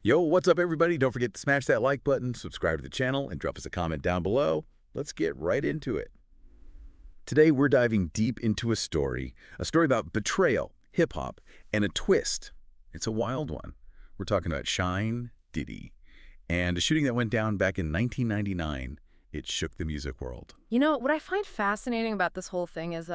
Yo, what's up, everybody? Don't forget to smash that like button, subscribe to the channel, and drop us a comment down below. Let's get right into it. Today, we're diving deep into a story about betrayal, hip-hop, and a twist. It's a wild one. We're talking about Shyne, Diddy, and a shooting that went down back in 1999. It shook the music world. You know, what I find fascinating about this whole thing is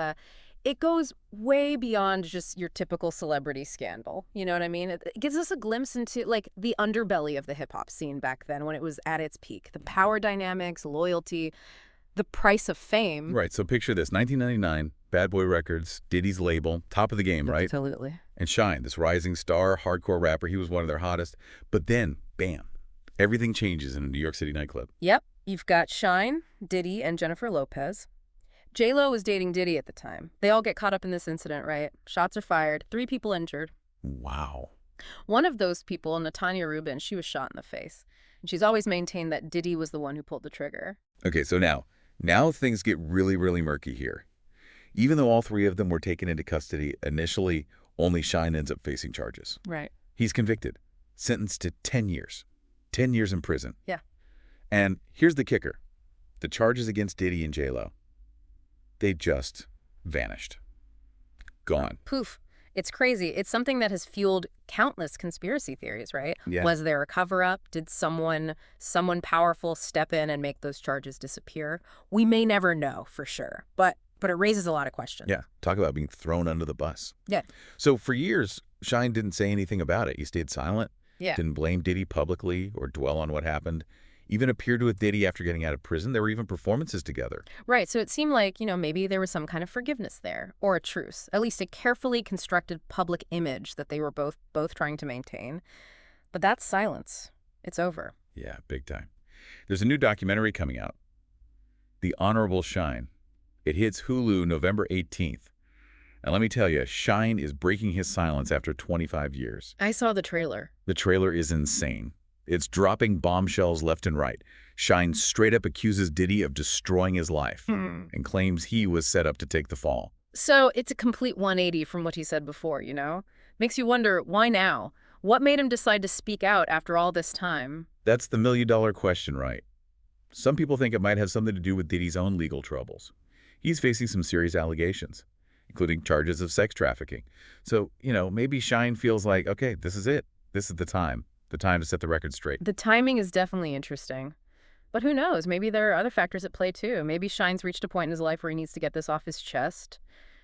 it goes way beyond just your typical celebrity scandal. You know what I mean? It gives us a glimpse into, like, the underbelly of the hip-hop scene back then when it was at its peak. The power dynamics, loyalty, the price of fame. Right, so picture this, 1999, Bad Boy Records, Diddy's label, top of the game, right? Absolutely. And Shyne, this rising star, hardcore rapper, he was one of their hottest. But then, bam, everything changes in a New York City nightclub. Yep. You've got Shyne, Diddy, and Jennifer Lopez. J-Lo was dating Diddy at the time. They all get caught up in this incident, right? Shots are fired, 3 people injured. Wow. One of those people, Natanya Rubin, she was shot in the face. And she's always maintained that Diddy was the one who pulled the trigger. Okay, so now things get really, really murky here. Even though all 3 of them were taken into custody, initially only Shyne ends up facing charges. Right. He's convicted, sentenced to 10 years. 10 years in prison. Yeah. And here's the kicker. The charges against Diddy and J-Lo, they just vanished. Gone. Poof. It's crazy. It's something that has fueled countless conspiracy theories, right? Yeah. Was there a cover-up? Did someone powerful step in and make those charges disappear? We may never know for sure, but it raises a lot of questions. Yeah, talk about being thrown under the bus. Yeah. So for years, Shyne didn't say anything about it. He stayed silent, Yeah. didn't blame Diddy publicly or dwell on what happened. Even appeared with Diddy after getting out of prison. There were even performances together. Right, so it seemed like, maybe there was some kind of forgiveness there, or a truce, at least a carefully constructed public image that they were both trying to maintain. But that's silence. It's over. Yeah, big time. There's a new documentary coming out, The Honorable Shyne. It hits Hulu November 18th. And let me tell you, Shyne is breaking his silence after 25 years. I saw the trailer. The trailer is insane. It's dropping bombshells left and right. Shyne straight up accuses Diddy of destroying his life and claims he was set up to take the fall. So it's a complete 180 from what he said before, Makes you wonder, why now? What made him decide to speak out after all this time? That's the million-dollar question, right? Some people think it might have something to do with Diddy's own legal troubles. He's facing some serious allegations, including charges of sex trafficking. So, maybe Shyne feels like, okay, this is it. This is the time to set the record straight. The timing is definitely interesting. But who knows? Maybe there are other factors at play, too. Maybe Shyne's reached a point in his life where he needs to get this off his chest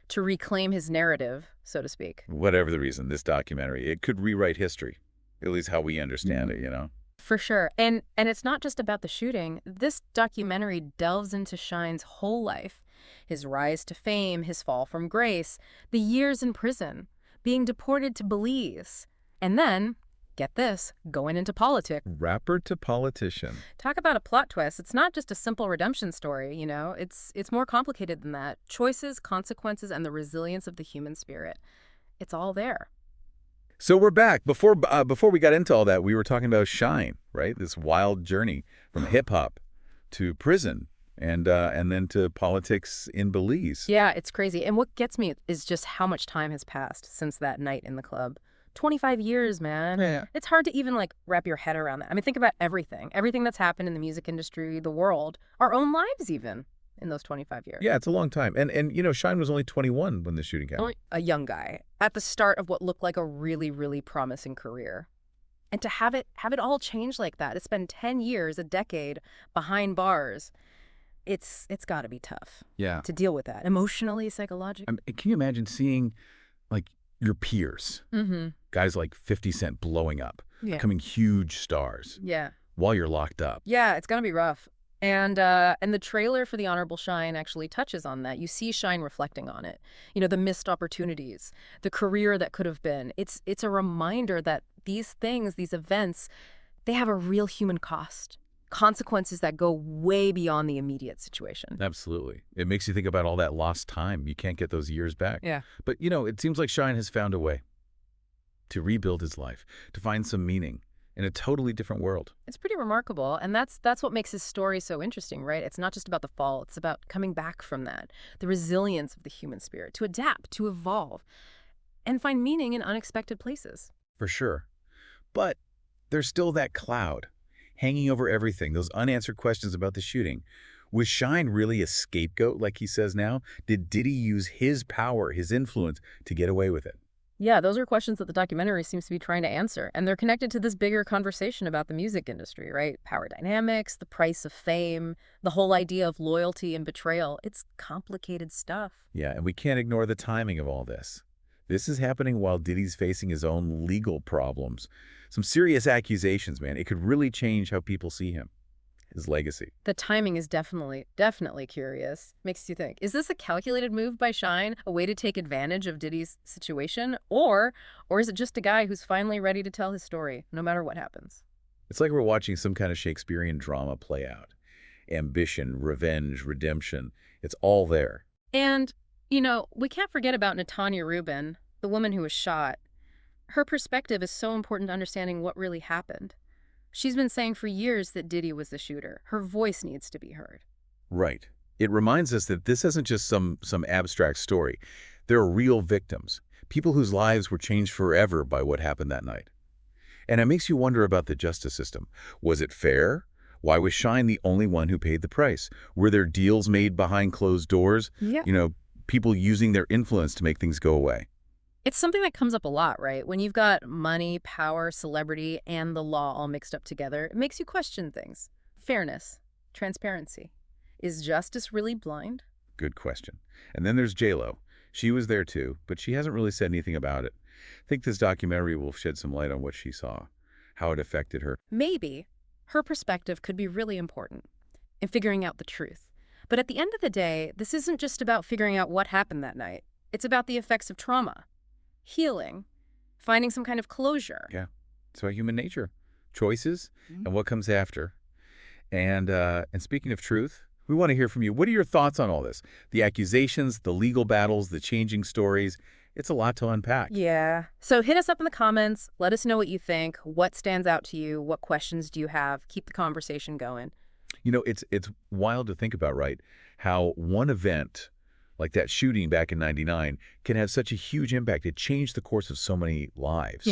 to reclaim his narrative, so to speak. Whatever the reason, this documentary, it could rewrite history, at least how we understand it, For sure. And it's not just about the shooting. This documentary delves into Shyne's whole life. His rise to fame, his fall from grace, the years in prison, being deported to Belize, and then, get this, going into politics. Rapper to politician. Talk about a plot twist. It's not just a simple redemption story, It's more complicated than that. Choices, consequences, and the resilience of the human spirit. It's all there. So we're back. Before we got into all that, we were talking about Shyne, right? This wild journey from hip-hop to prison and then to politics in Belize. Yeah, it's crazy. And what gets me is just how much time has passed since that night in the club. 25 years, man. Yeah. It's hard to even, wrap your head around that. I mean, think about everything. Everything that's happened in the music industry, the world, our own lives even, in those 25 years. Yeah, it's a long time. And Shyne was only 21 when the shooting happened. Only a young guy at the start of what looked like a really, really promising career. And to have it all change like that, to spend 10 years, a decade behind bars, it's got to be tough. Yeah. To deal with that emotionally, psychologically. Can you imagine seeing, your peers, guys like 50 Cent blowing up, becoming huge stars while you're locked up? Yeah, it's going to be rough. And the trailer for The Honorable Shyne actually touches on that. You see Shyne reflecting on it. The missed opportunities, the career that could have been. It's a reminder that these things, these events, they have a real human cost. Consequences that go way beyond the immediate situation. Absolutely. It makes you think about all that lost time. You can't get those years back. Yeah. But, it seems like Shyne has found a way to rebuild his life, to find some meaning in a totally different world. It's pretty remarkable. And that's what makes his story so interesting, right? It's not just about the fall. It's about coming back from that, the resilience of the human spirit, to adapt, to evolve, and find meaning in unexpected places. For sure. But there's still that cloud hanging over everything, those unanswered questions about the shooting. Was Shyne really a scapegoat, like he says now? Did Diddy use his power, his influence, to get away with it? Yeah, those are questions that the documentary seems to be trying to answer, and they're connected to this bigger conversation about the music industry, right? Power dynamics, the price of fame, the whole idea of loyalty and betrayal. It's complicated stuff. Yeah, and we can't ignore the timing of all this. This is happening while Diddy's facing his own legal problems. Some serious accusations, man. It could really change how people see him, his legacy. The timing is definitely curious. Makes you think, is this a calculated move by Shyne, a way to take advantage of Diddy's situation? Or is it just a guy who's finally ready to tell his story, no matter what happens? It's like we're watching some kind of Shakespearean drama play out. Ambition, revenge, redemption. It's all there. And, we can't forget about Natanya Rubin, the woman who was shot. Her perspective is so important to understanding what really happened. She's been saying for years that Diddy was the shooter. Her voice needs to be heard. Right. It reminds us that this isn't just some abstract story. There are real victims, people whose lives were changed forever by what happened that night. And it makes you wonder about the justice system. Was it fair? Why was Shyne the only one who paid the price? Were there deals made behind closed doors? Yeah. People using their influence to make things go away. It's something that comes up a lot, right? When you've got money, power, celebrity, and the law all mixed up together, it makes you question things. Fairness, transparency. Is justice really blind? Good question. And then there's J-Lo. She was there too, but she hasn't really said anything about it. I think this documentary will shed some light on what she saw, how it affected her. Maybe her perspective could be really important in figuring out the truth. But at the end of the day, this isn't just about figuring out what happened that night. It's about the effects of trauma, healing, finding some kind of closure. Yeah, it's about human nature, choices, and what comes after. And speaking of truth, we want to hear from you. What are your thoughts on all this? The accusations, the legal battles, the changing stories. It's a lot to unpack. Yeah. So hit us up in the comments. Let us know what you think. What stands out to you? What questions do you have? Keep the conversation going. It's wild to think about, right? How one event like that shooting back in '99 can have such a huge impact. It changed the course of so many lives,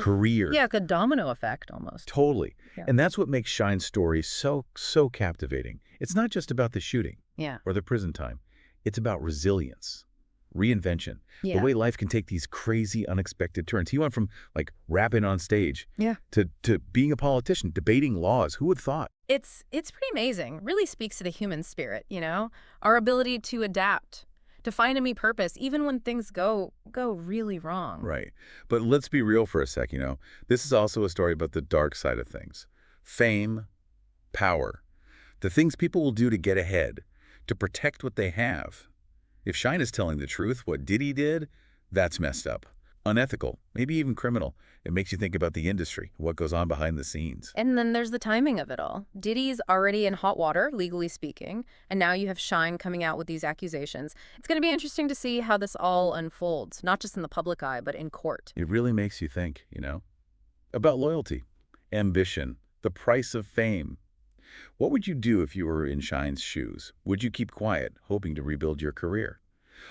careers. Yeah, like a domino effect almost. Totally. Yeah. And that's what makes Shyne's story so captivating. It's not just about the shooting or the prison time. It's about resilience, reinvention, the way life can take these crazy, unexpected turns. He went from like rapping on stage to being a politician, debating laws. Who would have thought? It's pretty amazing. Really speaks to the human spirit, our ability to adapt, to find a new purpose, even when things go really wrong. Right. But let's be real for a sec, This is also a story about the dark side of things. Fame, power, the things people will do to get ahead, to protect what they have. If Shyne is telling the truth, what Diddy did, that's messed up. Unethical, maybe even criminal. It makes you think about the industry, what goes on behind the scenes. And then there's the timing of it all. Diddy's already in hot water, legally speaking, and now you have Shyne coming out with these accusations. It's going to be interesting to see how this all unfolds, not just in the public eye, but in court. It really makes you think, about loyalty, ambition, the price of fame. What would you do if you were in Shyne's shoes? Would you keep quiet, hoping to rebuild your career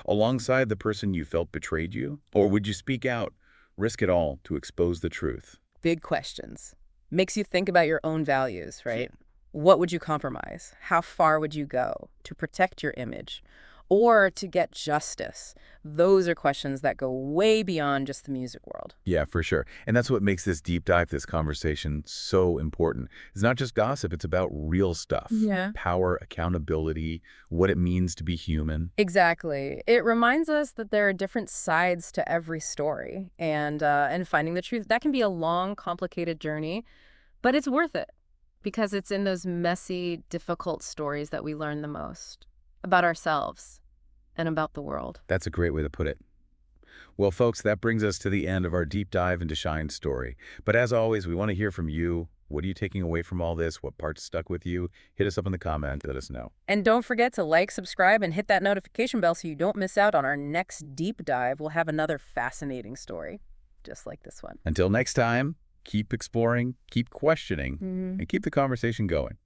alongside the person you felt betrayed you? Or would you speak out, risk it all to expose the truth? Big questions. Makes you think about your own values, right? What would you compromise? How far would you go to protect your image or to get justice? Those are questions that go way beyond just the music world. Yeah, for sure. And that's what makes this deep dive, this conversation, so important. It's not just gossip, it's about real stuff. Yeah. Power, accountability, what it means to be human. Exactly. It reminds us that there are different sides to every story, and finding the truth, that can be a long, complicated journey, but it's worth it because it's in those messy, difficult stories that we learn the most about ourselves and about the world. That's a great way to put it. Well, folks, that brings us to the end of our deep dive into Shyne's story. But as always, we want to hear from you. What are you taking away from all this? What parts stuck with you? Hit us up in the comments. Let us know. And don't forget to like, subscribe, and hit that notification bell so you don't miss out on our next deep dive. We'll have another fascinating story, just like this one. Until next time, keep exploring, keep questioning, and keep the conversation going.